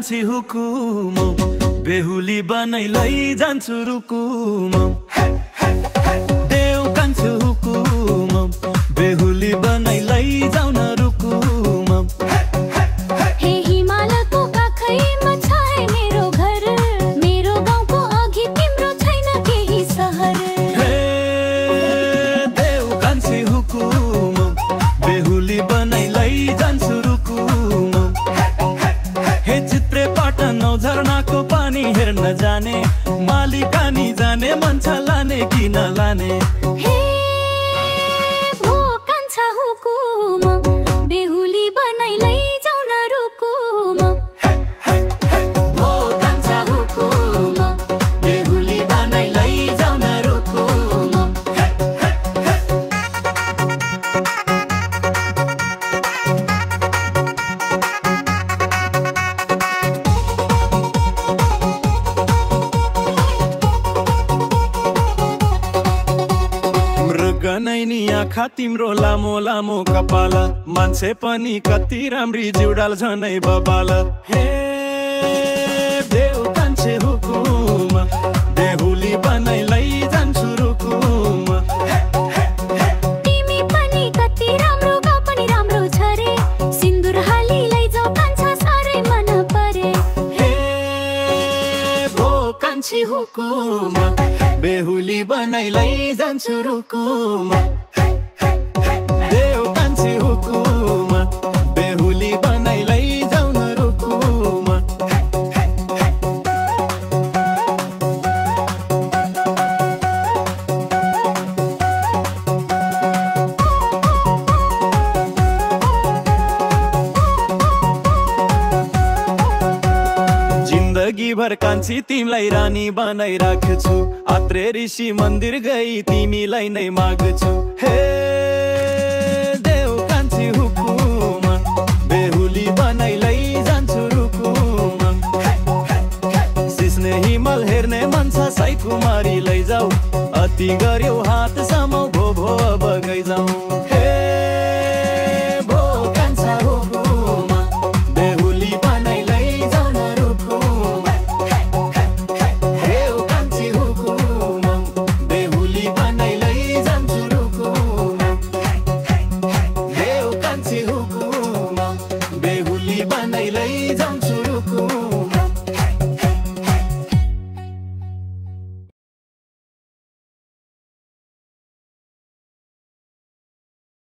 कान्छी हुकुम बेहुली बनाइ लैजान्छु रुकुम देउ कान्छी हुकुम बेहुली बनाइ लैजाउ न रुकुम हे हिमालको काखैमा छ मेरो घर मेरो गाउँको अघि तिम्रो छैन केही सहर हे देउ कान्छी हुकुम बेहुली बनाइ लैजान्छु रुकुम हे चित्रे पाटन झरनाको पानी हेर्न जाने मालिकानी जाने मन छ लाने कि नलाने हे भो कान्छा हुकुम बेहुली बनाइ लैजाउ न रुकुम भो कान्छा हुकुम बेहुली बनाइ लैजाउ न रुकुम गनैनी आँखा तिम्रो लामो लामो कपाल मान्छे पनि कति राम्री जिउडाल झनै बबाल हे देउ कान्छे हुकुम बेहुली बनाइ लैजान्छु रुकुम तिमी पनि कति राम्रो गाउँ पनि राम्रो छ रे सिन्दुर हाली लैजाऊ कान्छा साह्रै मन परे हे भो कान्छी हुकुम बेहुली बनाइ लैजान्छु रुकुम देउ कान्छी हुकुम बेहुली बनाइ लैजाउ न रुकुम जिन्दगी भर कान्छी तिमीलाई रानी बनाइ राख्छु आत्रे ऋषि मन्दिर गई तिमीलाई नै माग्छु हे देउ कान्छी हुकुम बेहुली बनाइ लैजान्छु रुकुम सिस्ने हिमाल हेर्ने मन छ साई कुमारी लैजाऊ अति गर्यो हात समाउ भो भो अब गइजाऊ